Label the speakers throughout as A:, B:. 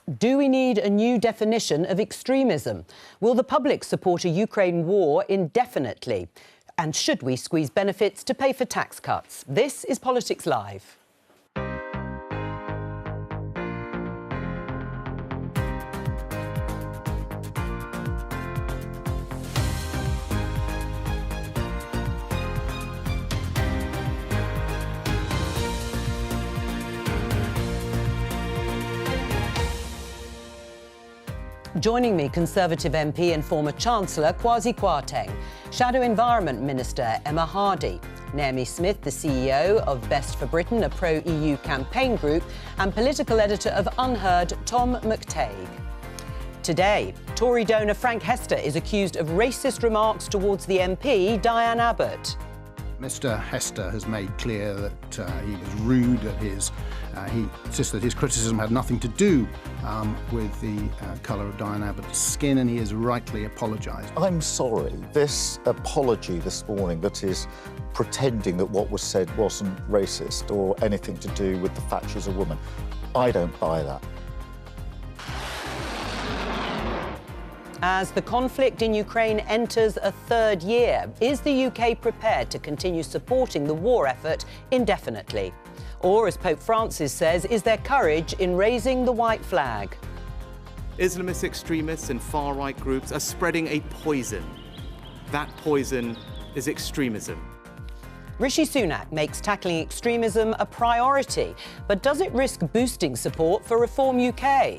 A: Do we need a new definition of extremism? Will the public support a Ukraine war indefinitely? And should we squeeze benefits to pay for tax cuts? This is Politics Live. Joining me, Conservative MP and former Chancellor Kwasi Kwarteng, Shadow Environment Minister Emma Hardy, Naomi Smith, the CEO of Best for Britain, a pro-EU campaign group, and political editor of Unheard, Tom McTague. Today, Tory donor Frank Hester is accused of racist remarks towards the MP Diane Abbott.
B: Mr Hester has made clear that he was rude at his... he insists that his criticism had nothing to do with the colour of Diane Abbott's skin, and he has rightly apologised.
C: I'm sorry. This apology this morning that is pretending that what was said wasn't racist or anything to do with the fact she's a woman, I don't buy that.
A: As the conflict in Ukraine enters a third year, is the UK prepared to continue supporting the war effort indefinitely? Or, as Pope Francis says, is there courage in raising the white flag?
D: Islamist extremists and far-right groups are spreading a poison. That poison is extremism.
A: Rishi Sunak makes tackling extremism a priority, but does it risk boosting support for Reform UK?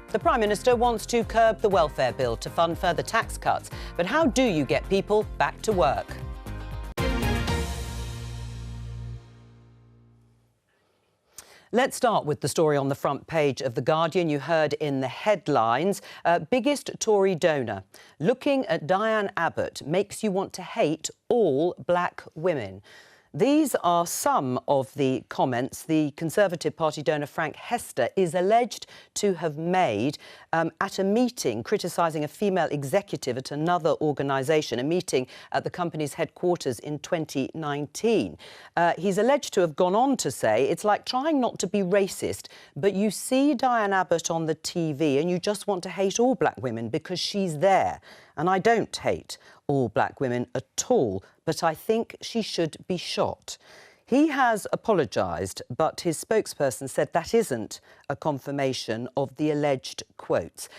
A: The Prime Minister wants to curb the welfare bill to fund further tax cuts. But how do you get people back to work? Let's start with the story on the front page of The Guardian. You heard in the headlines, biggest Tory donor. Looking at Diane Abbott makes you want to hate all black women. These are some of the comments the Conservative Party donor Frank Hester is alleged to have made at a meeting criticising a female executive at another organisation, a meeting at the company's headquarters in 2019. He's alleged to have gone on to say, it's like trying not to be racist, but you see Diane Abbott on the TV and you just want to hate all black women because she's there. And I don't hate all black women at all, but I think she should be shot. He has apologised, but his spokesperson said that isn't a confirmation of the alleged quotes.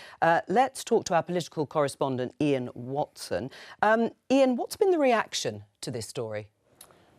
A: Let's talk to our political correspondent, Ian Watson. Ian, what's been the reaction to this story?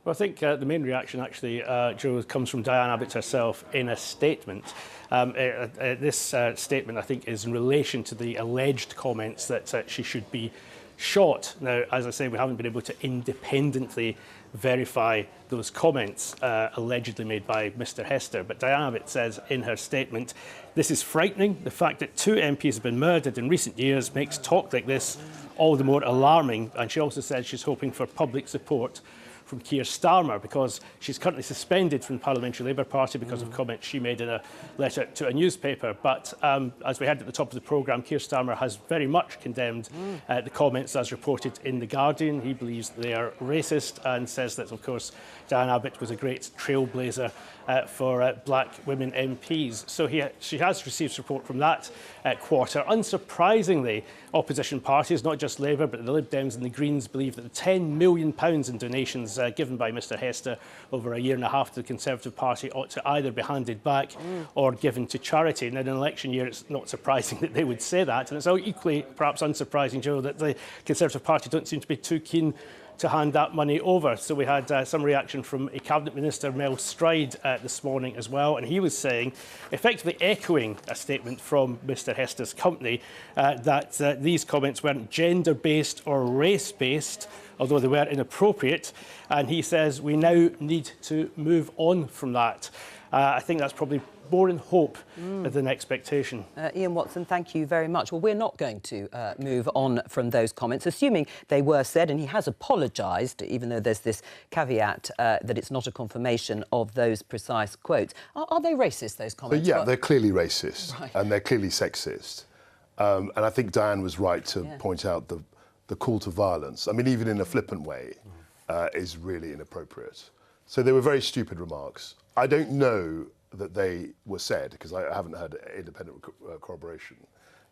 E: Well, I think the main reaction, actually, Jo, comes from Diane Abbott herself in a statement. This statement, I think, is in relation to the alleged comments that she should be shot. Now, as I say, we haven't been able to independently verify those comments allegedly made by Mr Hester. But Diane Abbott says in her statement, this is frightening. The fact that 2 MPs have been murdered in recent years makes talk like this all the more alarming. And she also says she's hoping for public support from Keir Starmer, because she's currently suspended from the Parliamentary Labour Party because of comments she made in a letter to a newspaper. But as we heard at the top of the programme, Keir Starmer has very much condemned the comments as reported in The Guardian. He believes they are racist and says that, of course, Diane Abbott was a great trailblazer for black women MPs. So she has received support from that quarter. Unsurprisingly, opposition parties, not just Labour, but the Lib Dems and the Greens, believe that the £10 million in donations given by Mr Hester over a year and a half to the Conservative Party ought to either be handed back or given to charity. Now, in an election year, it's not surprising that they would say that. And it's equally, perhaps unsurprising, Jo, that the Conservative Party don't seem to be too keen to hand that money over. So we had some reaction from a Cabinet Minister, Mel Stride, this morning as well, and he was saying, effectively echoing a statement from Mr Hester's company, that these comments weren't gender-based or race-based, although they were inappropriate, and he says we now need to move on from that. I think that's probably more in hope than expectation.
A: Ian Watson, thank you very much. Well, we're not going to move on from those comments, assuming they were said, and he has apologised, even though there's this caveat that it's not a confirmation of those precise quotes. Are they racist, those comments?
F: Yeah, they're clearly racist, right, and they're clearly sexist. And I think Diane was right to point out the call to violence. I mean, even in a flippant way, is really inappropriate. So they were very stupid remarks. I don't know that they were said, because I haven't had independent corroboration.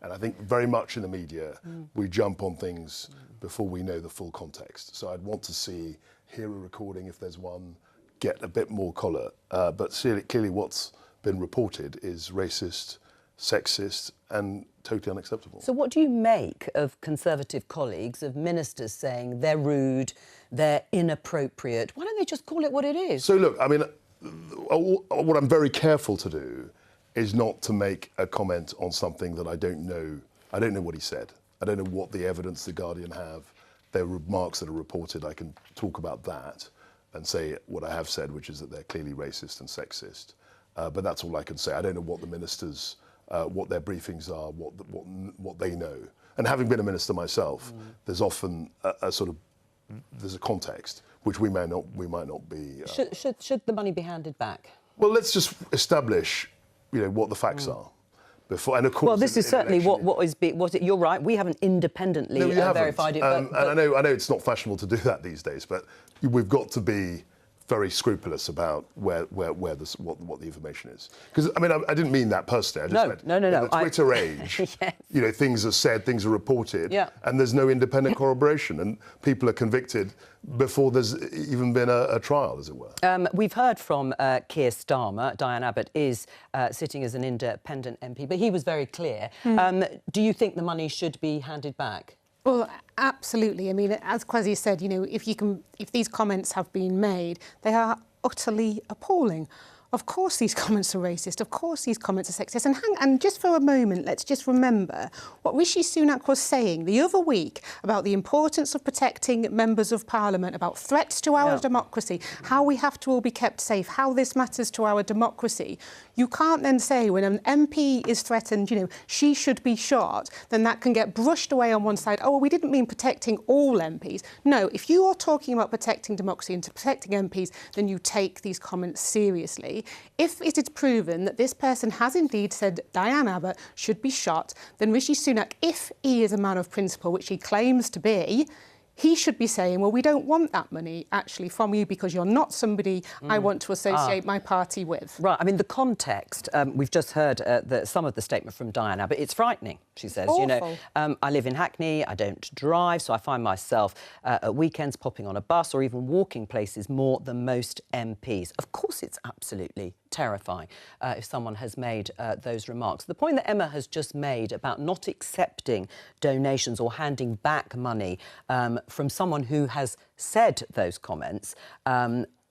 F: And I think very much in the media, we jump on things before we know the full context. So I'd want to hear a recording if there's one, get a bit more color. But clearly what's been reported is racist, sexist, and totally unacceptable.
A: So what do you make of Conservative colleagues, of ministers saying they're rude, they're inappropriate? Why don't they just call it what it is?
F: So look, I mean, what I'm very careful to do is not to make a comment on something that I don't know. I don't know what he said. I don't know what the evidence the Guardian have. There are remarks that are reported. I can talk about that and say what I have said, which is that they're clearly racist and sexist. But that's all I can say. I don't know what the ministers, what their briefings are, what they know. And having been a minister myself, there's often there's a context which we might not be.
A: Should the money be handed back?
F: Well, let's just establish, what the facts are. Before, and of course,
A: well, this is certainly what you're right. We haven't independently verified it.
F: And I know it's not fashionable to do that these days, but we've got to be very scrupulous about what the information is. Because I mean, I didn't mean that personally. I just meant
A: no.
F: In the Twitter age,
A: yes.
F: Things are said, things are reported, and there's no independent corroboration, and people are convicted before there's even been a trial, as it were.
A: We've heard from Keir Starmer. Diane Abbott is sitting as an independent MP, but he was very clear. Do you think the money should be handed back?
G: Well, absolutely. I mean, as Kwasi said, if these comments have been made, they are utterly appalling. Of course these comments are racist, of course these comments are sexist. And just for a moment, let's just remember what Rishi Sunak was saying the other week about the importance of protecting members of Parliament, about threats to our democracy, how we have to all be kept safe, how this matters to our democracy. You can't then say when an MP is threatened, she should be shot, then that can get brushed away on one side. Oh, well, we didn't mean protecting all MPs. No, if you are talking about protecting democracy and protecting MPs, then you take these comments seriously. If it is proven that this person has indeed said Diane Abbott should be shot, then Rishi Sunak, if he is a man of principle, which he claims to be, he should be saying, well, we don't want that money actually from you because you're not somebody I want to associate my party with. Right.
A: I mean, the context, we've just heard some of the statement from Diane Abbott. It's frightening, she says.
G: Awful.
A: I live in Hackney, I don't drive, so I find myself at weekends popping on a bus or even walking places more than most MPs. Of course, it's absolutely terrifying if someone has made those remarks. The point that Emma has just made about not accepting donations or handing back money from someone who has said those comments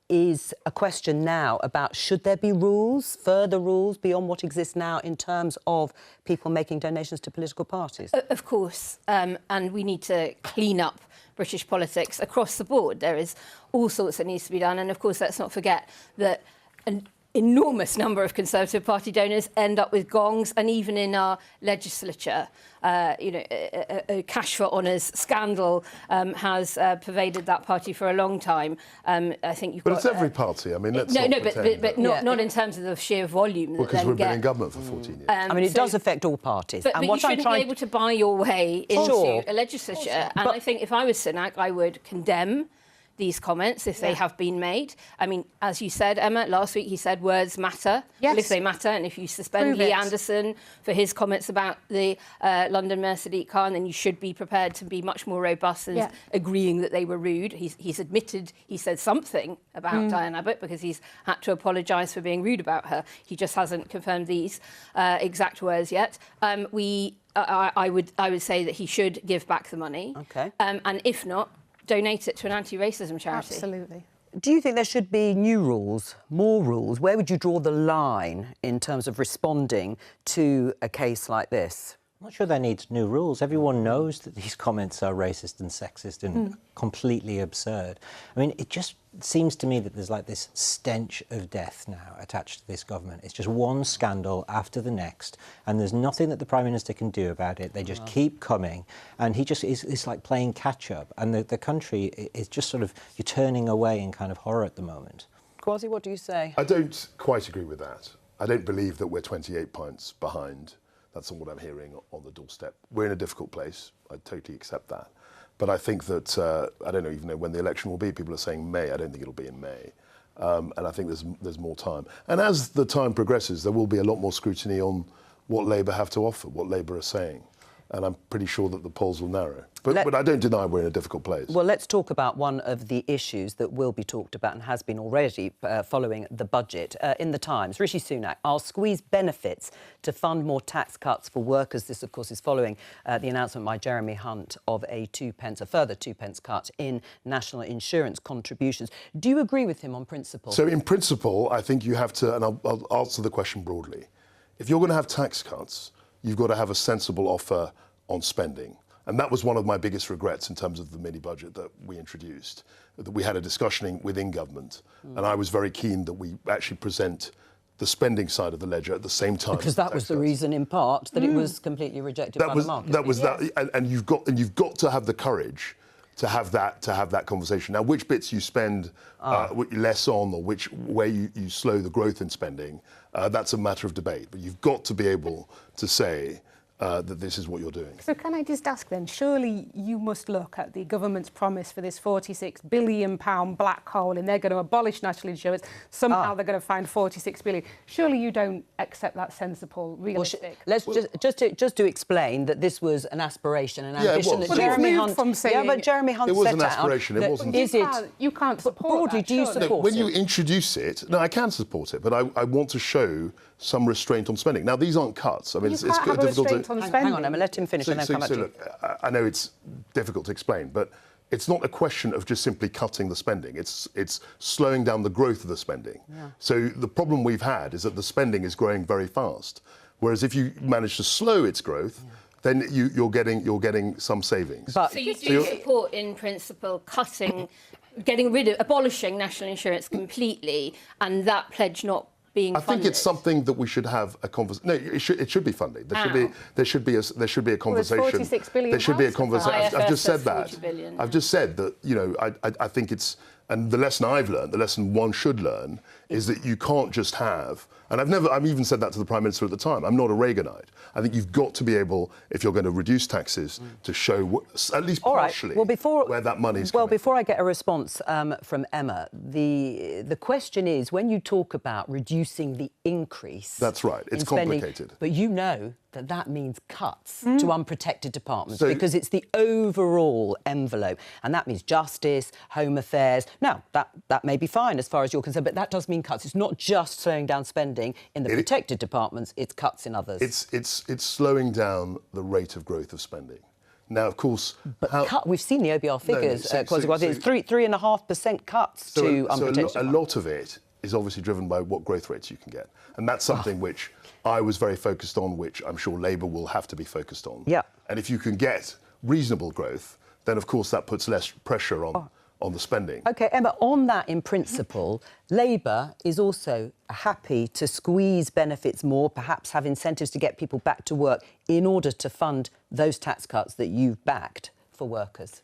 A: is a question now about should there be rules, further rules beyond what exists now in terms of people making donations to political parties?
H: Of course, and we need to clean up British politics across the board. There is all sorts that needs to be done, and of course let's not forget that an enormous number of Conservative Party donors end up with gongs, and even in our legislature, a cash for honours scandal has pervaded that party for a long time. I think you've got...
F: But it's every party. I mean, let's
H: but not in terms of the sheer volume.
F: Because we've been in government for 14 years.
A: I mean, it does affect all parties.
H: But you shouldn't be able to buy your way into a legislature. And I think if I was Sunak, I would condemn these comments if they have been made. I mean, as you said, Emma, last week he said words matter.
G: Yes.
H: Well, if they matter, and if you suspend Lee Anderson for his comments about the London Mayor Sadiq Khan, then you should be prepared to be much more robust than agreeing that they were rude. He's admitted he said something about Diane Abbott because he's had to apologise for being rude about her. He just hasn't confirmed these exact words yet. I would say that he should give back the money.
A: Okay.
H: And if not, donate it to an anti-racism charity.
G: Absolutely.
A: Do you think there should be new rules, more rules? Where would you draw the line in terms of responding to a case like this?
I: I'm not sure there needs new rules. Everyone knows that these comments are racist and sexist and completely absurd. I mean, it just seems to me that there's like this stench of death now attached to this government. It's just one scandal after the next, and there's nothing that the Prime Minister can do about it. They just keep coming, and he just is like playing catch-up, and the country is just sort of, you're turning away in kind of horror at the moment.
A: Kwasi, what do you say?
F: I don't quite agree with that. I don't believe that we're 28 points behind. That's what I'm hearing on the doorstep. We're in a difficult place. I totally accept that. But I think that, I don't even know when the election will be. People are saying May. I don't think it'll be in May. and I think there's more time. And as the time progresses, there will be a lot more scrutiny on what Labour have to offer, what Labour are saying. And I'm pretty sure that the polls will narrow. But I don't deny we're in a difficult place.
A: Well, let's talk about one of the issues that will be talked about and has been already following the budget. In the Times, Rishi Sunak, I'll squeeze benefits to fund more tax cuts for workers. This, of course, is following the announcement by Jeremy Hunt of a further 2p cut in national insurance contributions. Do you agree with him on principle?
F: So in principle, I think you have to, and I'll answer the question broadly. If you're going to have tax cuts, you've got to have a sensible offer on spending. And that was one of my biggest regrets in terms of the mini-budget that we introduced, that we had a discussion within government. And I was very keen that we actually present the spending side of the ledger at the same time.
A: Because that was the reason, in part, that it was completely rejected by the market.
F: And you've got to have the courage to have that conversation. Now, which bits you spend less on, or where you slow the growth in spending, that's a matter of debate. But you've got to be able to say that this is what you're doing.
G: So can I just ask then, surely you must look at the government's promise for this £46 billion black hole, and they're going to abolish national insurance. Somehow they're going to find £46 billion. Surely you don't accept that sensible, realistic?
A: Well, just to explain that this was an aspiration, an ambition that Jeremy Hunt... but Jeremy Hunt set out...
F: It was an aspiration, it wasn't...
G: You can't support
A: broadly,
G: that,
A: do you
G: surely?
A: support
F: When you introduce it, no, I can support it, but I want to show some restraint on spending. Now, these aren't cuts. I mean, it's difficult to...
A: Hang on, Emma, let him finish and then come back to you.
F: Look, I know it's difficult to explain, but it's not a question of just simply cutting the spending. It's slowing down the growth of the spending. Yeah. So the problem we've had is that the spending is growing very fast, whereas if you manage to slow its growth, then you're getting some savings.
H: So you do support, in principle, abolishing national insurance completely, and that pledge not being funded?
F: I think it's something that we should have a conversation. No, it should be funded. There should be a conversation.
G: Well, £46 billion.
F: There should be a conversation. I've just said that.
H: Billion.
F: I've just said that. I think it's, and the lesson I've learned, the lesson one should learn, is that you can't just have. And I've even said that to the Prime Minister at the time. I'm not a Reaganite. I think you've got to be able, if you're going to reduce taxes, to show at least partially where that money's coming.
A: Well, before I get a response from Emma, the question is, when you talk about reducing the increase...
F: That's right. It's complicated.
A: But you know that means cuts to unprotected departments, because it's the overall envelope. And that means justice, home affairs. Now, that may be fine as far as you're concerned, but that does mean cuts. It's not just slowing down spending in the protected departments, it's cuts in others.
F: It's slowing down the rate of growth of spending. Now, of course...
A: But we've seen the OBR figures, it's 3.5% cuts to unprotected departments.
F: A lot of it is obviously driven by what growth rates you can get. And that's something which I was very focused on, which I'm sure Labour will have to be focused on.
A: Yeah.
F: And if you can get reasonable growth, then, of course, that puts less pressure on the spending.
A: OK, Emma, on that, in principle, Labour is also happy to squeeze benefits more, perhaps have incentives to get people back to work in order to fund those tax cuts that you've backed for workers.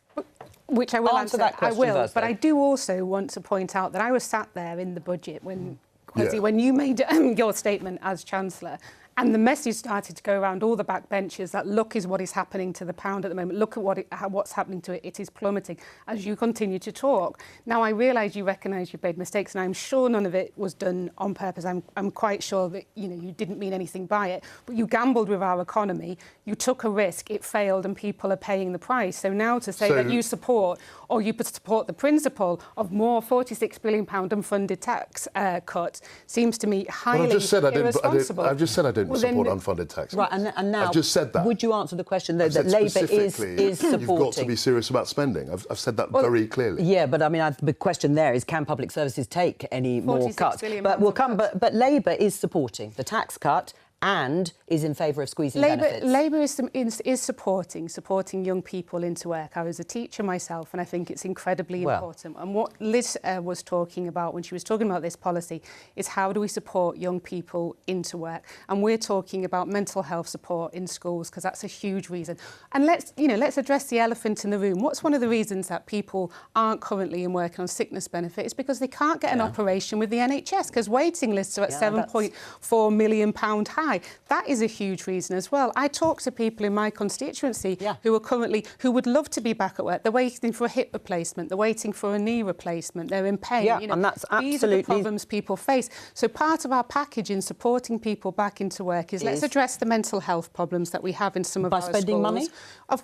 G: Which I will answer
A: that question first,
G: but I do also want to point out that I was sat there in the budget when you made your statement as Chancellor, and the message started to go around all the backbenchers that look is what is happening to the pound at the moment. Look at what's happening to it. It is plummeting as you continue to talk. Now, I realise you recognise you've made mistakes, and I'm sure none of it was done on purpose. I'm quite sure that you didn't mean anything by it. But you gambled with our economy. You took a risk. It failed, and people are paying the price. So now to say that you support the principle of more £46 billion unfunded tax cuts seems to me highly irresponsible.
F: I've just said I don't support unfunded tax.
A: Right, and now...
F: I've just said that.
A: Would you answer the question, though, that Labour is supporting...
F: You've got to be serious about spending. I've said that very clearly.
A: Yeah, but I mean, the question there is, can public services take any more cuts? But Labour is supporting the tax cut and is in favour of squeezing benefits.
G: Labour is supporting young people into work. I was a teacher myself, and I think it's incredibly important. And what Liz was talking about when she was talking about this policy is how do we support young people into work? And we're talking about mental health support in schools, because that's a huge reason. And let's address the elephant in the room. What's one of the reasons that people aren't currently in work on sickness benefit? It's because they can't get an operation with the NHS, because waiting lists are at £7.4 million high. high. That is a huge reason as well. I talk to people in my constituency who would love to be back at work. They're waiting for a hip replacement, they're waiting for a knee replacement, they're in pain.
A: Yeah, and that's absolutely...
G: These are the problems people face. So part of our package in supporting people back into work is let's address the mental health problems that we have in some of our schools. By spending money?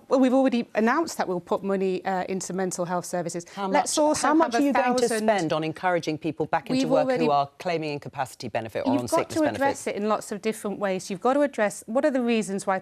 G: Well, we've already announced that we'll put money into mental health services.
A: How much are you going to spend on encouraging people back into work who are claiming incapacity benefit or on sickness benefits?
G: You've got to address it in lots of different ways. You've got to address what are the reasons why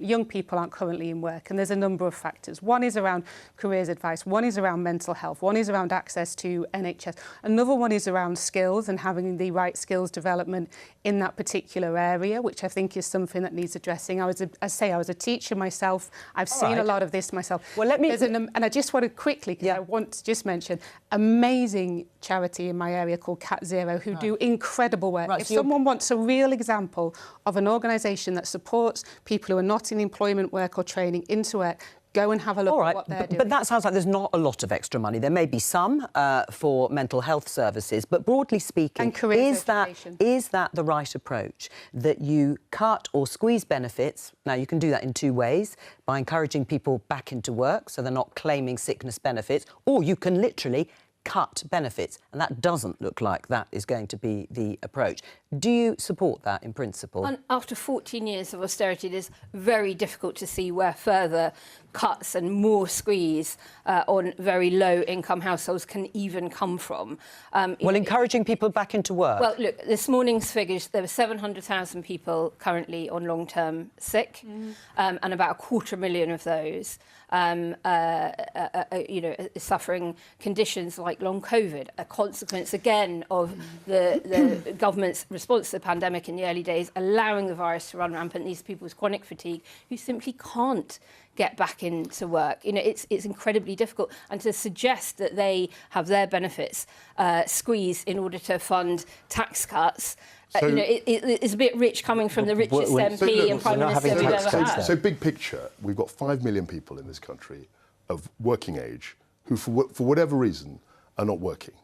G: young people aren't currently in work, and there's a number of factors. One is around careers advice, one is around mental health, one is around access to NHS, another one is around skills and having the right skills development in that particular area, which I think is something that needs addressing. I was a teacher myself. I've seen a lot of this myself.
A: Well, let me...
G: and I just want to quickly, because I want to just mention, amazing charity in my area called Cat Zero, who do incredible work. If someone wants a real example of an organisation that supports people who are not in employment, work or training into work, go and have a look at what they're doing.
A: But that sounds like there's not a lot of extra money. There may be some for mental health services, but broadly speaking, is that the right approach? That you cut or squeeze benefits? Now, you can do that in two ways, by encouraging people back into work so they're not claiming sickness benefits, or you can literally cut benefits, and that doesn't look like that is going to be the approach. Do you support that in principle?
H: And after 14 years of austerity, it is very difficult to see where further cuts and more squeeze on very low-income households can even come from.
A: Encouraging people back into work.
H: Well, look, this morning's figures, there were 700,000 people currently on long-term sick, and about 250,000 of those suffering conditions like long COVID, a consequence, again, of the government's response to the pandemic in the early days, allowing the virus to run rampant. These people with chronic fatigue who simply can't get back into work. It's incredibly difficult. And to suggest that they have their benefits squeezed in order to fund tax cuts, it's a bit rich coming from the richest MP and Prime Minister we've ever had.
F: So big picture, we've got 5 million people in this country of working age who, for whatever reason, are not working.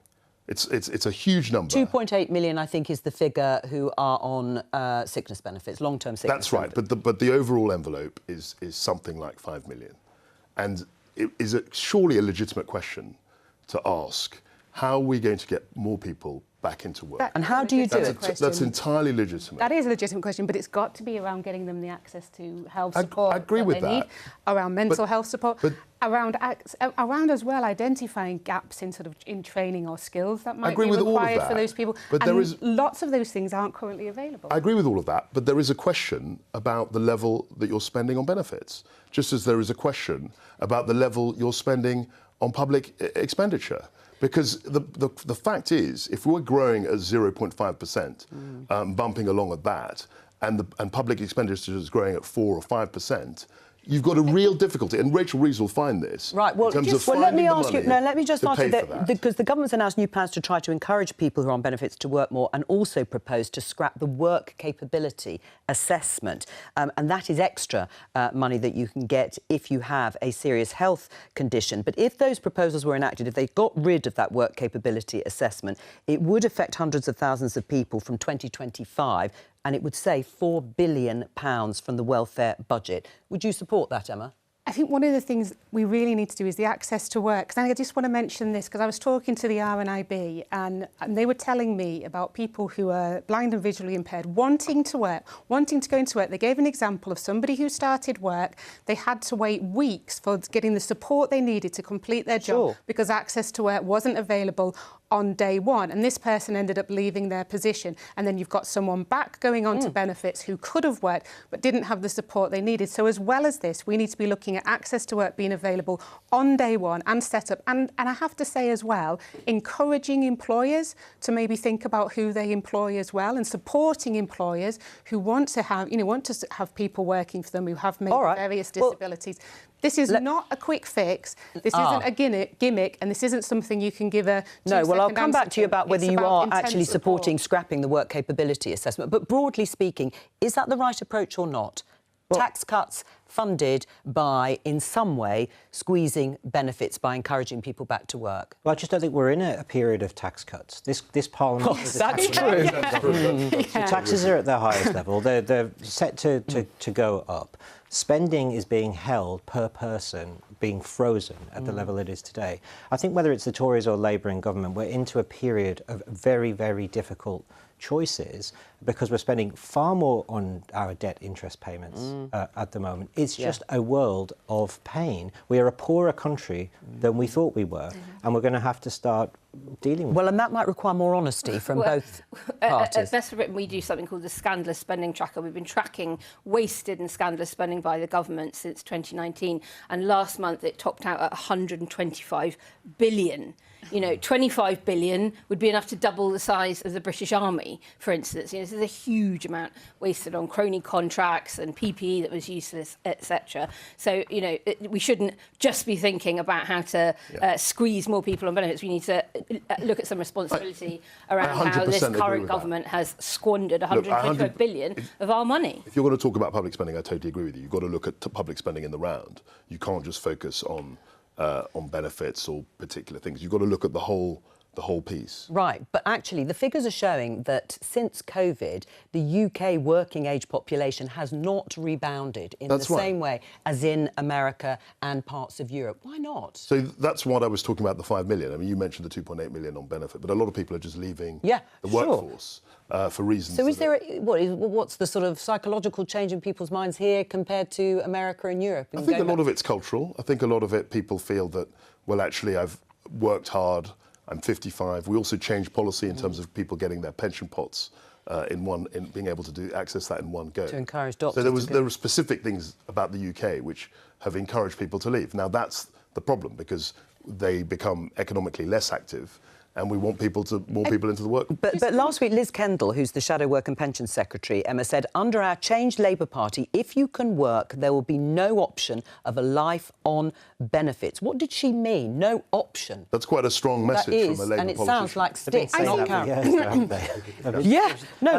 F: It's a huge number.
A: 2.8 million, I think, is the figure who are on sickness benefits, long-term sickness.
F: That's right, but the overall envelope is something like 5 million, and it is surely a legitimate question to ask: how are we going to get more people back into work?
A: And how do you do it?
F: That's entirely legitimate.
G: That is a legitimate question, but it's got to be around getting them the access to health support.
F: I agree with that.
G: Need, around mental health support, around as well identifying gaps in training or skills that might be required for those people.
F: But
G: lots of those things aren't currently available.
F: I agree with all of that, but there is a question about the level that you're spending on benefits, just as there is a question about the level you're spending on public expenditure. Because the fact is, if we're growing at 0.5%, bumping along at that, and public expenditure is growing at 4 or 5%, you've got a real difficulty, and Rachel Reeves will find this.
A: Right. Well, let me ask you. No, let me just ask you that, because the government's announced new plans to try to encourage people who are on benefits to work more, and also proposed to scrap the work capability assessment, and that is extra money that you can get if you have a serious health condition. But if those proposals were enacted, if they got rid of that work capability assessment, it would affect hundreds of thousands of people from 2025. And it would save £4 billion from the welfare budget. Would you support that, Emma?
G: I think one of the things we really need to do is the access to work. And I just want to mention this because I was talking to the RNIB and they were telling me about people who are blind and visually impaired wanting to work, wanting to go into work. They gave an example of somebody who started work. They had to wait weeks for getting the support they needed to complete their job because access to work wasn't available on day one, and this person ended up leaving their position. And then you've got someone back going on to benefits who could have worked but didn't have the support they needed. So as well as this, we need to be looking at access to work being available on day one and set up. And I have to say as well, encouraging employers to maybe think about who they employ as well, and supporting employers who want to have, have people working for them who have maybe various disabilities. This is not a quick fix. This isn't a gimmick, and this isn't something you can give a...
A: I'll come back to you about whether you are actually supporting scrapping the work capability assessment. But broadly speaking, is that the right approach or not? tax cuts funded by, in some way, squeezing benefits by encouraging people back to work.
I: Well, I just don't think we're in a period of tax cuts. This Parliament...
A: Well, that's true.
I: Taxes are at their highest level. They're set to go up. Spending is being held per person, being frozen at the level it is today. I think whether it's the Tories or Labour in government, we're into a period of very, very difficult choices because we're spending far more on our debt interest payments at the moment. It's just a world of pain. We are a poorer country than we thought we were, and we're going to have to start dealing with
A: Well, and that might require more honesty from both parties.
H: At Best for Britain, we do something called the Scandalous Spending Tracker. We've been tracking wasted and scandalous spending by the government since 2019, and last month it topped out at 125 billion. You know, 25 billion would be enough to double the size of the British Army, for instance. You know, this is a huge amount wasted on crony contracts and PPE that was useless, etc. So, you know, we shouldn't just be thinking about how to squeeze more people on benefits. We need to look at some responsibility around how this current government has squandered 125 billion of our money.
F: If you're going to talk about public spending, I totally agree with you. You've got to look at public spending in the round. You can't just focus on benefits or particular things. You've got to look at the whole piece.
A: Right, but actually the figures are showing that since COVID, the UK working age population has not rebounded in the same way as in America and parts of Europe. Why not?
F: So that's what I was talking about, the 5 million. I mean, you mentioned the 2.8 million on benefit, but a lot of people are just leaving the workforce for reasons.
A: So is there what's the sort of psychological change in people's minds here compared to America and Europe?
F: I think a lot of it's cultural. I think a lot of it, people feel that, well, actually, I've worked hard, I'm 55. We also changed policy in terms of people getting their pension pots in being able to access that in one go.
A: To encourage doctors.
F: So there were specific things about the UK which have encouraged people to leave. Now that's the problem because they become economically less active. And we want more people into the work.
A: But last week, Liz Kendall, who's the Shadow Work and Pensions Secretary, Emma, said, under our changed Labour Party, if you can work, there will be no option of a life on benefits. What did she mean? No option?
F: That's quite a strong message from a Labour politician.
A: And it sounds like sticks.
I: That's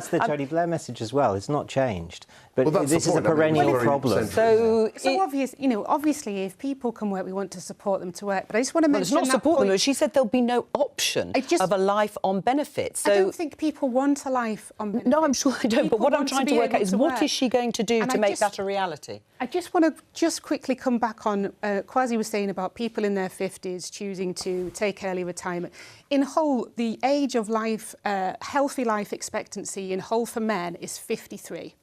I: the Tony Blair message as well. It's not changed. But this is a perennial problem.
G: So obviously, if people can work, we want to support them to work. But I just want to mention
A: it's not support them. She said there'll be no option of a life on benefits. So
G: I don't think people want a life on benefits.
A: No, I'm sure they don't. But what I'm trying to work out is what is she going to do to make that a reality?
G: I just want to quickly come back on Kwasi was saying about people in their 50s choosing to take early retirement. In whole, the age of life, healthy life expectancy in whole for men is 53.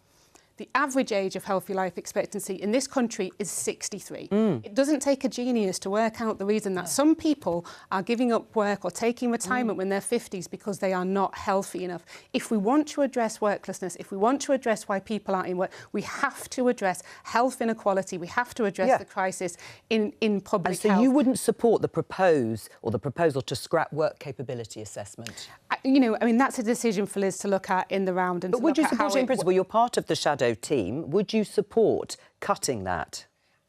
G: The average age of healthy life expectancy in this country is 63. It doesn't take a genius to work out the reason that some people are giving up work or taking retirement when they're 50s because they are not healthy enough. If we want to address worklessness, if we want to address why people aren't in work, we have to address health inequality. We have to address the crisis in public health.
A: And so you wouldn't support the proposal to scrap work capability assessment?
G: That's a decision for Liz to look at in the round. And
A: but would you support it in principle? You're part of the Shadow team. Would you support cutting that?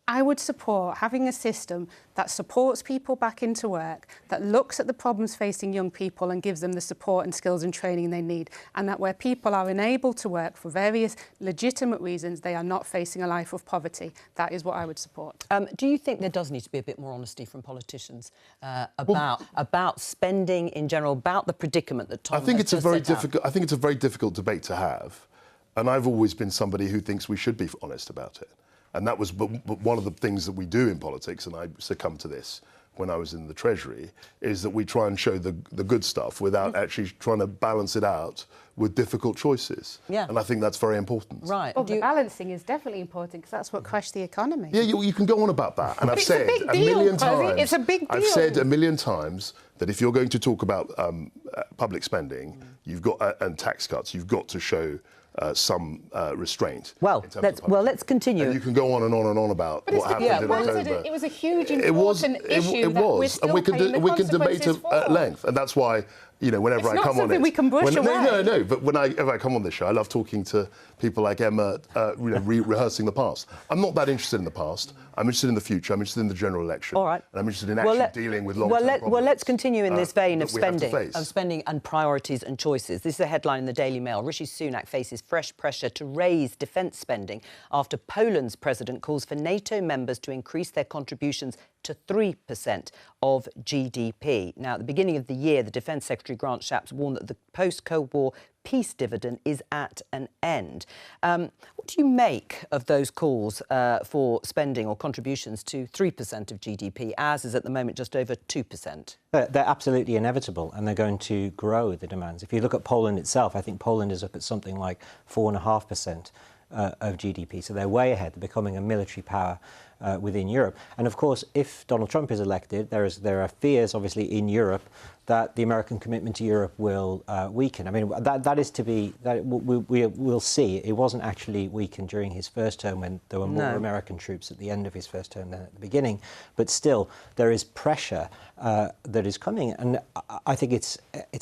G: I would support having a system that supports people back into work, that looks at the problems facing young people and gives them the support and skills and training they need, and that where people are enabled to work for various legitimate reasons, they are not facing a life of poverty. That is what I would support.
A: Do you think there does need to be a bit more honesty from politicians about spending in general, about the predicament that Tom
F: I think it's a very difficult debate to have. And I've always been somebody who thinks we should be honest about it. And that was but one of the things that we do in politics, and I succumbed to this when I was in the Treasury, is that we try and show the good stuff without actually trying to balance it out with difficult choices.
A: Yeah.
F: And I think that's very important.
A: Right.
G: Well, the balancing is definitely important because that's what crashed the economy.
F: Yeah, you can go on about that. And I've said a million times... It's a big deal. I've said a million times that if you're going to talk about public spending, you've got and tax cuts, you've got to show some restraint.
A: Well, let's continue.
F: And you can go on and on and on about what happened in October.
G: It was a huge important issue.
F: It was, and we can debate at length, and that's why whenever I come on it.
G: It's not something we can brush away.
F: No. But whenever I come on this show, I love talking to people like Emma, rehearsing the past. I'm not that interested in the past. I'm interested in the future. I'm interested in the general election.
A: All right.
F: And I'm interested in actually dealing with long-term problems.
A: Well, let's continue in this vein of
F: spending
A: and priorities and choices. This is a headline in the Daily Mail. Rishi Sunak faces fresh pressure to raise defence spending after Poland's president calls for NATO members to increase their contributions to 3% of GDP. Now, at the beginning of the year, the Defence Secretary Grant Shapps warned that the post-Cold War peace dividend is at an end. What do you make of those calls for spending or contributions to 3% of GDP, as is at the moment just over 2%?
I: They're absolutely inevitable, and they're going to grow, the demands. If you look at Poland itself, I think Poland is up at something like 4.5% of GDP. So they're way ahead. They're becoming a military power within Europe. And of course, if Donald Trump is elected, there are fears, obviously, in Europe that the American commitment to Europe will weaken. I mean, that is to be, we'll see. It wasn't actually weakened during his first term when there were more American troops at the end of his first term than at the beginning. But still, there is pressure that is coming. And I think it's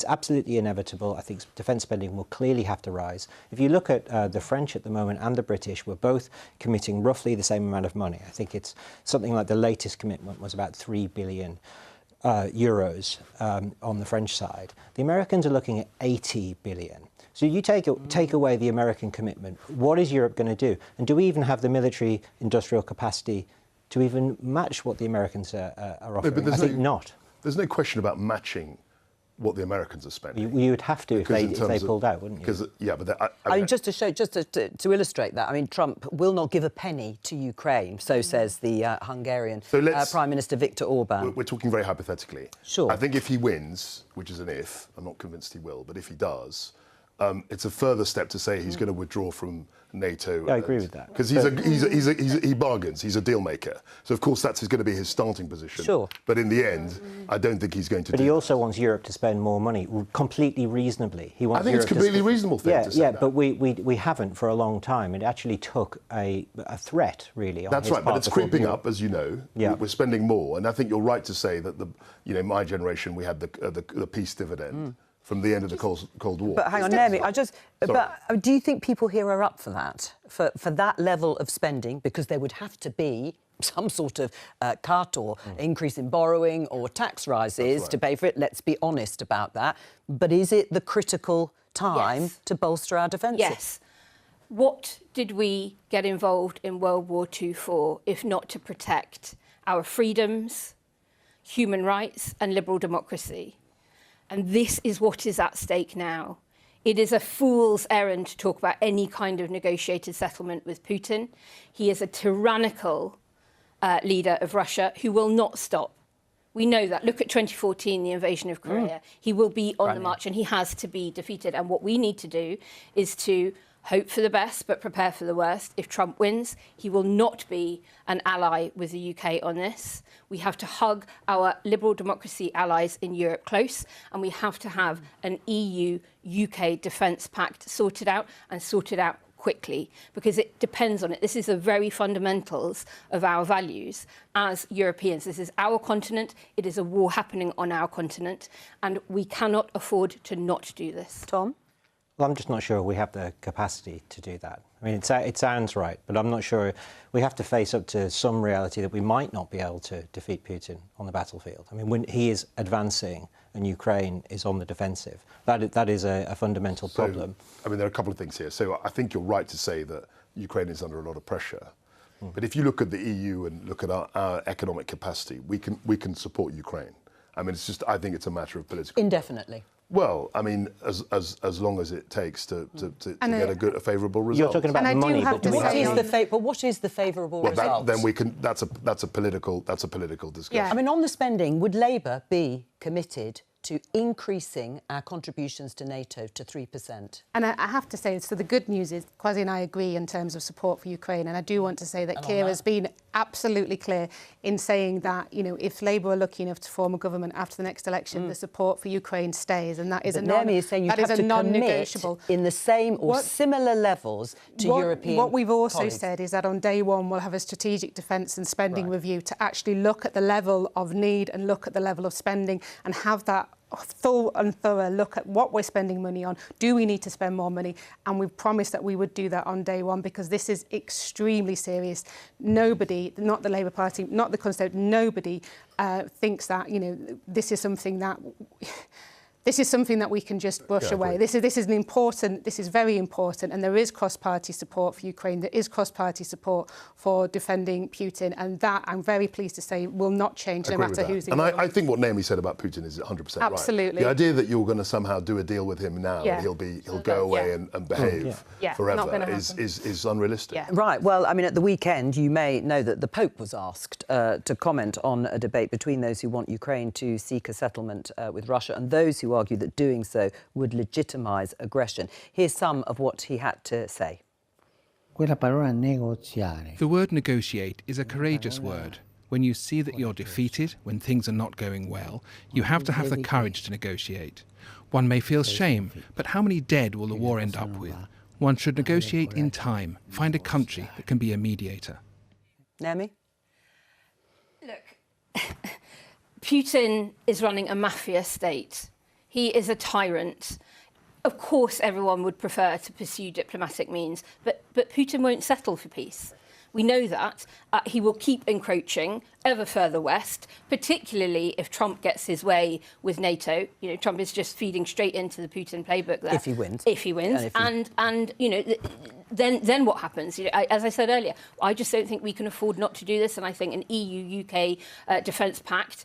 I: absolutely inevitable. I think defence spending will clearly have to rise. If you look at the French at the moment and the British, we're both committing roughly the same amount of money. I think it's something like the latest commitment was about 3 billion euros on the French side. The Americans are looking at 80 billion. So you take away the American commitment, what is Europe going to do? And do we even have the military industrial capacity to even match what the Americans are offering?
F: No, but
I: I think not.
F: There's no question about matching what the Americans are spending.
I: You would have to if they pulled out, wouldn't you?
A: I mean, just to illustrate that, I mean, Trump will not give a penny to Ukraine, so says the Hungarian Prime Minister Viktor Orban.
F: We're talking very hypothetically.
A: Sure.
F: I think if he wins, which is an if, I'm not convinced he will, but if he does, it's a further step to say he's going to withdraw from NATO.
I: I agree with that.
F: Because he bargains, he's a deal maker. So, of course, that's going to be his starting position.
A: Sure.
F: But in the end, I don't think he's going to
I: But he also wants Europe to spend more money, completely reasonably. He wants
F: I think
I: Europe
F: it's a completely reasonable thing to say that.
I: But we haven't for a long time. It actually took a threat, really, on
F: That's
I: his
F: right, but
I: part
F: it's
I: before
F: creeping
I: Europe.
F: up, as you know.
I: Yeah.
F: We're spending more. And I think you're right to say that, my generation, we had the peace dividend. From the end of the Cold War.
A: But hang on, Naomi, but do you think people here are up for that? For that level of spending? Because there would have to be some sort of cut or increase in borrowing or tax rises to pay for it. Let's be honest about that. But is it the critical time to bolster our defences?
H: Yes. What did we get involved in World War II for, if not to protect our freedoms, human rights and liberal democracy? And this is what is at stake now. It is a fool's errand to talk about any kind of negotiated settlement with Putin. He is a tyrannical leader of Russia who will not stop. We know that. Look at 2014, the invasion of Korea. He will be on the march and he has to be defeated. And what we need to do is to hope for the best but prepare for the worst. If Trump wins, he will not be an ally with the UK on this. We have to hug our liberal democracy allies in Europe close, and we have to have an EU-UK defence pact sorted out and sorted out quickly, because it depends on it. This is the very fundamentals of our values as Europeans. This is our continent. It is a war happening on our continent, and we cannot afford to not do this.
A: Tom?
I: Well, I'm just not sure we have the capacity to do that. I mean, it sounds right, but I'm not sure. We have to face up to some reality that we might not be able to defeat Putin on the battlefield. I mean, when he is advancing and Ukraine is on the defensive, that is a fundamental problem.
F: I mean, there are a couple of things here. So I think you're right to say that Ukraine is under a lot of pressure. But if you look at the EU and look at our economic capacity, we can support Ukraine. I mean, I think it's a matter of political...
A: Indefinitely.
F: Well, I mean, as long as it takes to get a favourable result.
I: You're talking about money, but
A: what is the favourable result?
F: Then we can. That's a political discussion.
A: Yeah. I mean, on the spending, would Labour be committed to increasing our contributions to NATO to 3%?
G: And I have to say, so the good news is, Kwasi and I agree in terms of support for Ukraine, and I do want to say that Keir has been absolutely clear in saying that, if Labour are lucky enough to form a government after the next election, the support for Ukraine stays, and that is a
A: non-negotiable in the same or similar levels to European.
G: What we've also
A: colleagues.
G: said is that on day one we'll have a strategic defence and spending review to actually look at the level of need and look at the level of spending and have that full and thorough look at what we're spending money on. Do we need to spend more money? And we've promised that we would do that on day one, because this is extremely serious. Nobody, not the Labour Party, not the Conservative, nobody thinks that, you know, this is something that we can just brush away. This is very important, and there is cross-party support for Ukraine. There is cross-party support for defending Putin, and that, I'm very pleased to say, will not change no matter who's in.
F: And I think what Naomi said about Putin is 100% right.
G: Absolutely.
F: The idea that you're going to somehow do a deal with him now, and he'll go away and behave forever is unrealistic.
G: Yeah.
A: Right. Well, I mean, at the weekend, you may know that the Pope was asked to comment on a debate between those who want Ukraine to seek a settlement with Russia and those who argue that doing so would legitimise aggression. Here's some of what he had to say.
J: The word negotiate is a courageous word. When you see that you're defeated, when things are not going well, you have to have the courage to negotiate. One may feel shame, but how many dead will the war end up with? One should negotiate in time, find a country that can be a mediator.
A: Naomi?
H: Look, Putin is running a mafia state. He is a tyrant. Of course, everyone would prefer to pursue diplomatic means, but Putin won't settle for peace. We know that. He will keep encroaching ever further west, particularly if Trump gets his way with NATO. You know, Trump is just feeding straight into the Putin playbook there.
A: If he wins.
H: If he wins. And you know, then what happens? You know, as I said earlier, I just don't think we can afford not to do this. And I think an EU-UK defence pact,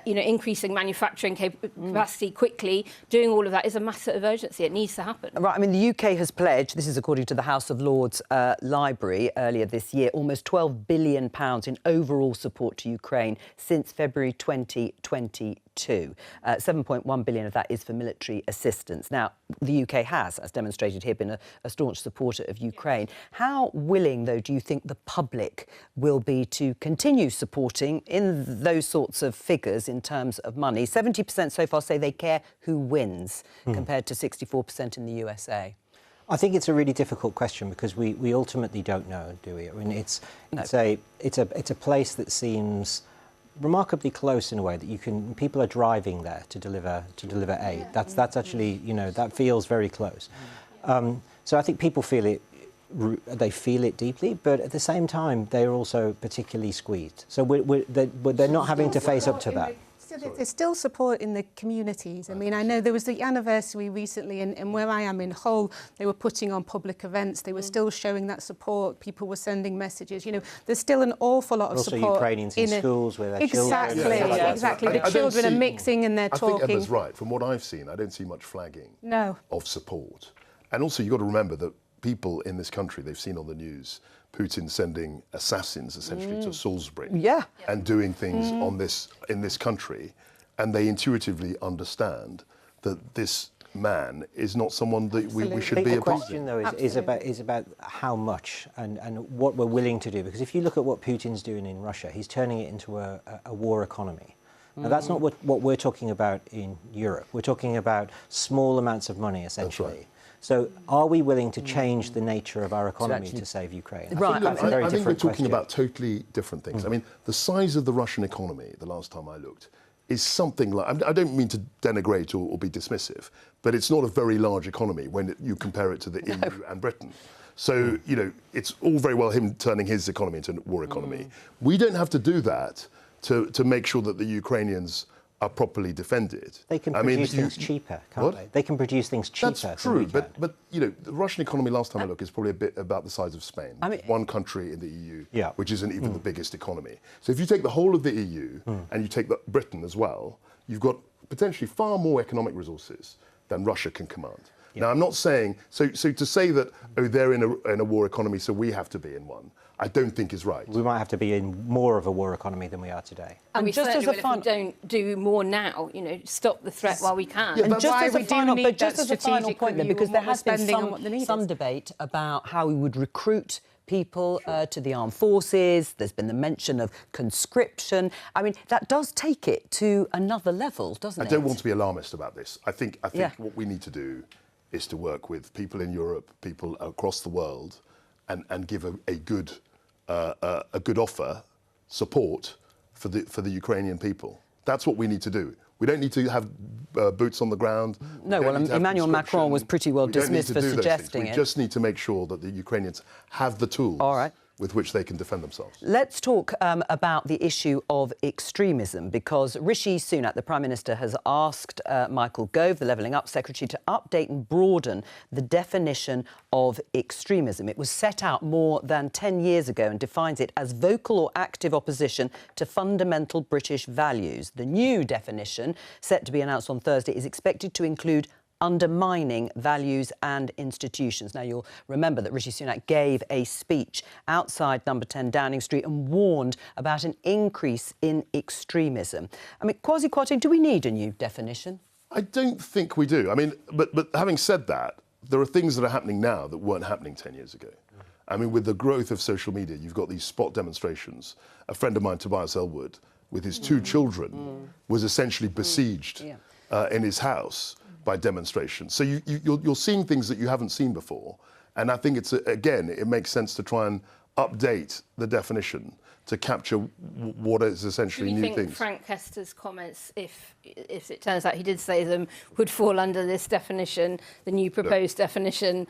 H: you know, increasing manufacturing capacity quickly, doing all of that is a matter of urgency. It needs to happen.
A: Right. I mean, the UK has pledged, this is according to the House of Lords Library earlier this year, almost £12 billion in overall support to Ukraine since February 2022. 7.1 billion of that is for military assistance. Now, the UK has, as demonstrated here, been a staunch supporter of Ukraine. How willing, though, do you think the public will be to continue supporting in those sorts of figures in terms of money? 70% so far say they care who wins, compared to 64% in the USA.
I: I think it's a really difficult question because we ultimately don't know, do we? I mean, it's a place that seems remarkably close in a way that people are driving there to deliver aid. That's actually, you know, that feels very close. So I think people feel it. They feel it deeply, but at the same time, they're also particularly squeezed. So they're not having to face up to that.
G: There's still support in the communities. I mean, I know there was the anniversary recently, and where I am in Hull, they were putting on public events. They were still showing that support. People were sending messages. You know, there's still an awful lot of support.
I: Also Ukrainians in schools with their children.
G: Exactly. The children are mixing and they're talking.
F: I think Emma's right. From what I've seen, I don't see much flagging of support. And also, you've got to remember that people in this country, they've seen on the news Putin sending assassins essentially to Salisbury and doing things in this country, and they intuitively understand that this man is not someone that we should be.
I: The question, though, is about how much and what we're willing to do. Because if you look at what Putin's doing in Russia, he's turning it into a war economy. Now, that's not what we're talking about in Europe. We're talking about small amounts of money, essentially. That's right. So are we willing to change the nature of our economy to save Ukraine?
F: I think we're talking about totally different things. I mean, the size of the Russian economy, the last time I looked, is something like, I don't mean to denigrate or be dismissive, but it's not a very large economy when you compare it to the EU and Britain. So, you know, it's all very well him turning his economy into a war economy. We don't have to do that to make sure that the Ukrainians are properly defended.
I: They can produce things cheaper, can't they? They can produce things cheaper.
F: That's true, but you know, the Russian economy last time I looked is probably a bit about the size of Spain. I mean, one country in the EU, which isn't even the biggest economy. So if you take the whole of the EU and you take Britain as well, you've got potentially far more economic resources than Russia can command. Now, I'm not saying so to say that they're in a war economy, so we have to be in one, I don't think is right.
I: We might have to be in more of a war economy than we are today.
H: And we certainly will if we don't do more now, you know, stop the threat while we can.
A: Yeah, and just as a final point then, because there has been some debate about how we would recruit people to the armed forces. There's been the mention of conscription. I mean, that does take it to another level, doesn't it?
F: I don't want to be alarmist about this. I think what we need to do is to work with people in Europe, people across the world, and give a good offer, support for the Ukrainian people. That's what we need to do. We don't need to have boots on the ground.
A: No, well, Emmanuel Macron was pretty well dismissed for suggesting it.
F: We just need to make sure that the Ukrainians have the tools with which they can defend themselves.
A: Let's talk about the issue of extremism, because Rishi Sunak, the Prime Minister, has asked Michael Gove, the Levelling Up Secretary, to update and broaden the definition of extremism. It was set out more than 10 years ago and defines it as vocal or active opposition to fundamental British values. The new definition, set to be announced on Thursday, is expected to include undermining values and institutions. Now, you'll remember that Rishi Sunak gave a speech outside number 10 Downing Street and warned about an increase in extremism. I mean, Kwasi Kwarteng, do we need a new definition?
F: I don't think we do. I mean, but having said that, there are things that are happening now that weren't happening 10 years ago. I mean, with the growth of social media, you've got these spot demonstrations. A friend of mine, Tobias Elwood, with his 2 children, was essentially besieged in his house by demonstrations. So you're seeing things that you haven't seen before. And I think again, it makes sense to try and update the definition to capture what is essentially new things.
H: Do you think Frank Hester's comments, if it turns out he did say them, would fall under this definition, the new proposed definition,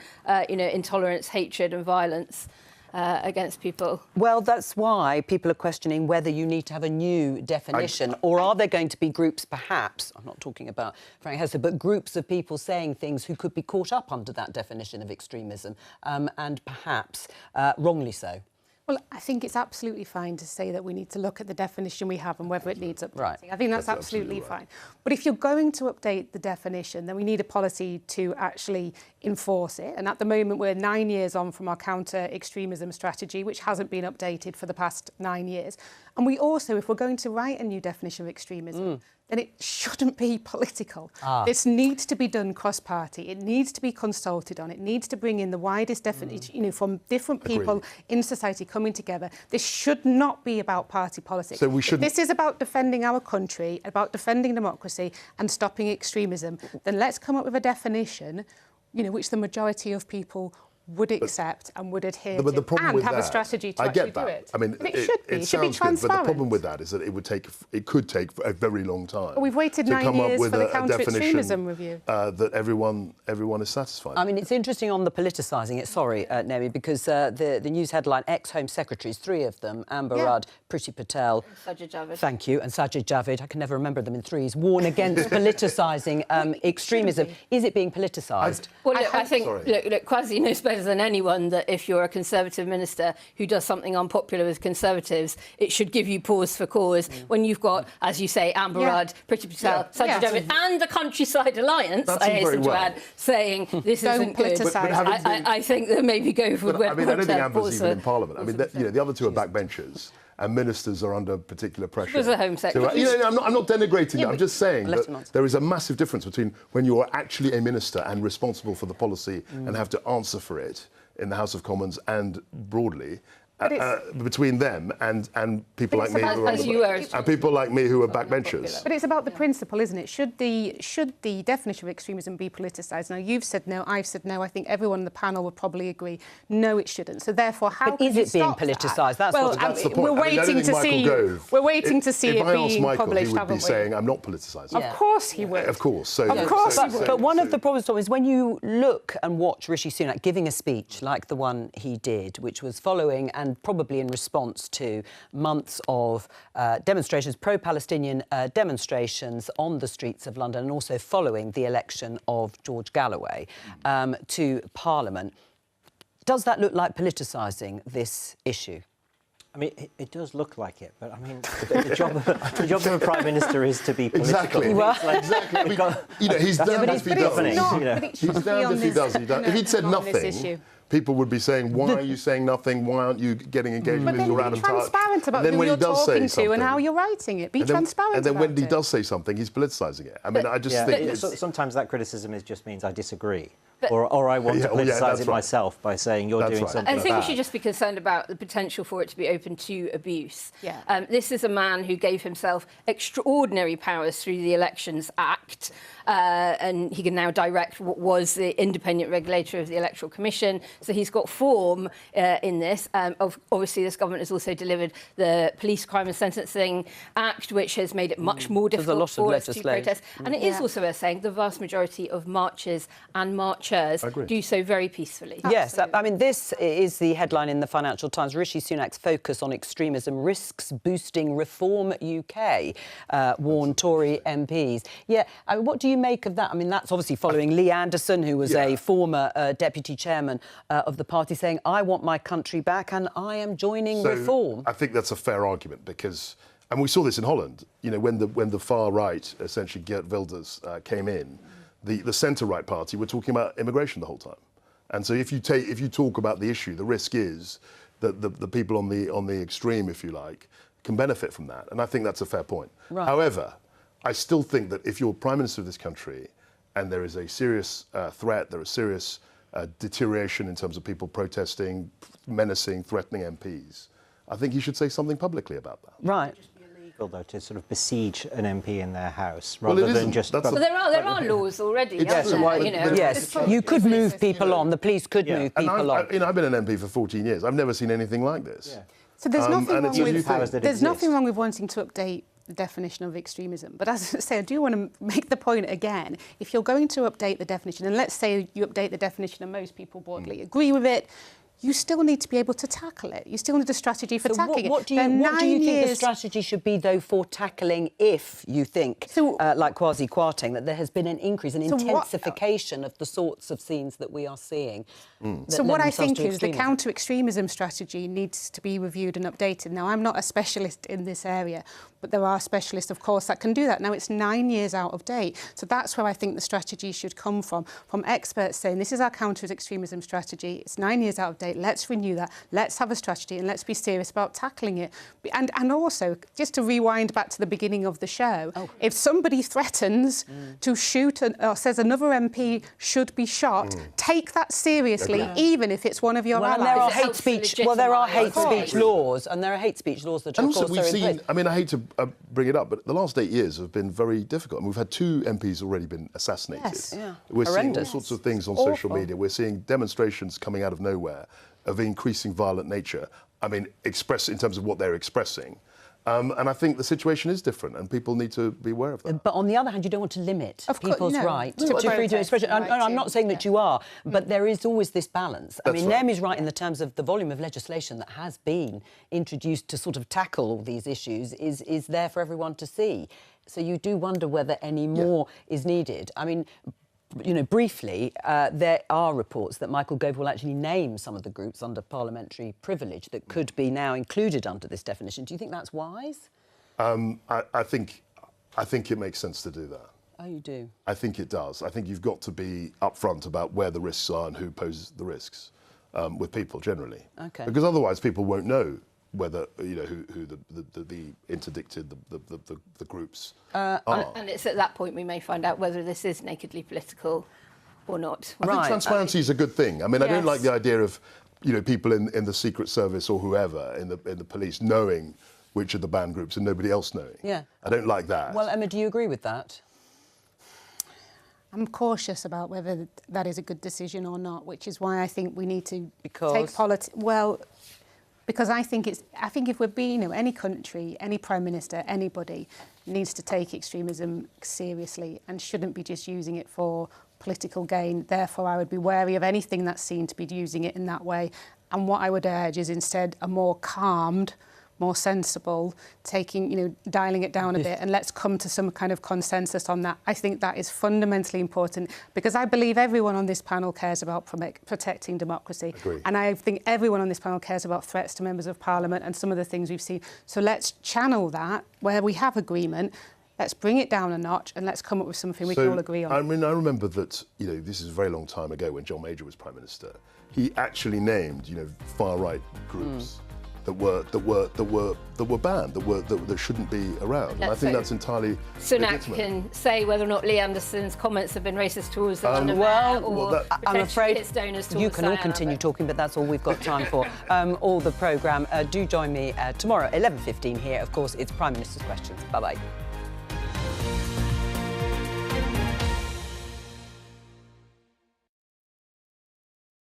H: intolerance, hatred and violence against people?
A: Well, that's why people are questioning whether you need to have a new definition, or are there going to be groups, perhaps, I'm not talking about Frank Hester, but groups of people saying things who could be caught up under that definition of extremism, and perhaps wrongly so?
G: Well, I think it's absolutely fine to say that we need to look at the definition we have and whether it needs updating. Right. I think that's absolutely fine. But if you're going to update the definition, then we need a policy to actually enforce it. And at the moment, we're 9 years on from our counter-extremism strategy, which hasn't been updated for the past 9 years. And we also, if we're going to write a new definition of extremism, then it shouldn't be political. This needs to be done cross-party. It needs to be consulted on. It needs to bring in the widest definition, from different people in society coming together. This should not be about party politics.
F: So we shouldn't...
G: If this is about defending our country, about defending democracy and stopping extremism, then let's come up with a definition, which the majority of people would accept and would adhere to, and have a strategy to actually do it.
F: I mean,
G: it should be. It should be
F: sounds good, but the
G: transparent.
F: problem with that is that it could take a very long time.
G: But we've waited 9 years for the counter-extremism review.
F: That everyone is satisfied.
A: I mean, it's interesting on the politicising it. Sorry, Nemi, because the news headline, ex-Home Secretaries, 3 of them, Amber Rudd, Priti Patel,
H: Sajid Javid.
A: Thank you, and Sajid Javid, I can never remember them in threes, warn against politicising extremism. Is it being politicised?
H: Well, look, I think, look, Kwasi knows better than anyone that if you're a Conservative minister who does something unpopular with Conservatives, it should give you pause for cause when you've got, as you say, Amber Rudd, Priti Patel, Sajid Javid, and the Countryside Alliance, I hasten to add, saying this isn't good. I think that maybe Gove would
F: I mean, I don't think Amber's even in Parliament. I mean, the other 2 are backbenchers. And ministers are under particular pressure.
H: She was a Home Secretary.
F: I'm not denigrating that. I'm just saying that there is a massive difference between when you are actually a minister and responsible for the policy and have to answer for it in the House of Commons and broadly, between them and people like me people like me who are backbenchers.
G: But it's about the principle, isn't it? Should the definition of extremism be politicised? Now, you've said no, I've said no. I think everyone on the panel would probably agree. No, it shouldn't. So therefore, how
A: is it being politicised? That's
F: the point.
G: We're waiting to see. We're waiting to see it being published.
F: He would be saying, "I'm not politicising."
G: Of course he would.
F: Of course.
G: Of course he would.
A: But one of the problems, Tom, is when you look and watch Rishi Sunak giving a speech like the one he did, which was following and probably in response to months of demonstrations, pro-Palestinian demonstrations on the streets of London, and also following the election of George Galloway to Parliament. Does that look like politicising this issue?
I: I mean, it does look like it, but I mean, the job of a Prime Minister is to be political.
F: Exactly. I mean, he's done if he doesn't. He's done if he doesn't. If he'd said nothing, people would be saying, why are you saying nothing? Why aren't you getting engaged with this around
G: Be transparent about who you're talking to and how you're writing it. Be transparent
F: about it. And then when he does say something, he's politicising it. I mean, I just think...
I: Sometimes that criticism just means I disagree. Or I want to politicise it myself by saying you're doing something
H: I think we should just be concerned about the potential for it to be open to abuse. This is a man who gave himself extraordinary powers through the Elections Act, and he can now direct what was the independent regulator of the Electoral Commission. So he's got form in this. Obviously, this government has also delivered the Police Crime and Sentencing Act, which has made it much more difficult for us to protest. And it is also worth saying the vast majority of marches and marchers do so very peacefully.
A: Yes, I mean, this is the headline in the Financial Times. Rishi Sunak's focus on extremism risks boosting Reform UK, warned Tory MPs. Yeah, I mean, what do you make of that? I mean, that's obviously following Lee Anderson, who was a former deputy chairman of the party, saying, I want my country back and I am joining Reform.
F: I think that's a fair argument because, and we saw this in Holland, you know, when the far right, essentially Geert Wilders, came in, the centre-right party were talking about immigration the whole time. And so if you talk about the issue, the risk is that the people on the extreme, if you like, can benefit from that. And I think that's a fair point. Right. However, I still think that if you're Prime Minister of this country and there is a serious threat, there is serious deterioration in terms of people protesting, menacing, threatening MPs, I think you should say something publicly about that.
A: Right.
I: Though, to sort of besiege an MP in their house rather than just...
H: But there are laws already.
A: Yes, you could move people on. The police could move people on.
F: I've been an MP for 14 years. I've never seen anything like this.
G: Yeah. So there's nothing wrong with wanting to update the definition of extremism. But as I say, I do want to make the point again. If you're going to update the definition, and let's say you update the definition and most people broadly agree with it, you still need to be able to tackle it. You still need a strategy for tackling it.
A: What do you think the strategy should be, though, for tackling if you think, like Kwasi Kwarteng, that there has been an increase, an intensification of the sorts of scenes that we are seeing?
G: So what I think is the counter-extremism strategy needs to be reviewed and updated. Now, I'm not a specialist in this area, but there are specialists, of course, that can do that. Now, it's 9 years out of date. So that's where I think the strategy should come from experts saying, this is our counter-extremism strategy. It's 9 years out of date. Let's renew that. Let's have a strategy and let's be serious about tackling it. And also, just to rewind back to the beginning of the show, if somebody threatens to shoot or says another MP should be shot, take that seriously, even if it's one of your allies.
A: And there are hate speech. There are hate speech laws, and there are hate speech laws that, of course, are in place.
F: I mean, I hate to bring it up, but the last 8 years have been very difficult. And we've had 2 MPs already been assassinated.
A: Yes. Yeah.
F: We're seeing all sorts of things on social media. We're seeing demonstrations coming out of nowhere of increasing violent nature. I mean, in terms of what they're expressing. And I think the situation is different and people need to be aware of that.
A: But on the other hand, you don't want to limit people's right to freedom of expression. I'm not saying that you are, but there is always this balance. I mean, Naomi's right in the terms of the volume of legislation that has been introduced to sort of tackle all these issues is there for everyone to see. So you do wonder whether any more is needed. I mean, you know, briefly, there are reports that Michael Gove will actually name some of the groups under parliamentary privilege that could be now included under this definition. Do you think that's wise?
F: I think it makes sense to do that.
A: Oh, you do?
F: I think it does. I think you've got to be upfront about where the risks are and who poses the risks with people generally.
A: Okay.
F: Because otherwise people won't know whether, you know, who the interdicted, the groups are.
H: And it's at that point we may find out whether this is nakedly political or not.
F: I think transparency is a good thing. I mean, I don't like the idea of, you know, people in the Secret Service or whoever in the police knowing which are the banned groups and nobody else knowing.
A: Yeah.
F: I don't like that.
A: Well, Emma, do you agree with that?
G: I'm cautious about whether that is a good decision or not, which is why I think we need to take politics. Well, because I think if we're being, you know, any country, any Prime Minister, anybody needs to take extremism seriously and shouldn't be just using it for political gain. Therefore, I would be wary of anything that's seen to be using it in that way. And what I would urge is instead a more calmed, more sensible, dialing it down a bit, and let's come to some kind of consensus on that. I think that is fundamentally important because I believe everyone on this panel cares about protecting democracy.
F: Agreed.
G: And I think everyone on this panel cares about threats to members of Parliament and some of the things we've seen. So let's channel that where we have agreement. Let's bring it down a notch and let's come up with something we can all agree on.
F: I mean, I remember that, you know, this is a very long time ago when John Major was Prime Minister. He actually named, you know, far-right groups that were banned, that shouldn't be around. And I think that's entirely
H: Sunak can say whether or not Lee Anderson's comments have been racist towards the London
A: I'm afraid
H: its donors
A: you can all continue talking, but that's all we've got time for. All the programme. Do join me tomorrow at 11:15 here. Of course, it's Prime Minister's Questions. Bye-bye.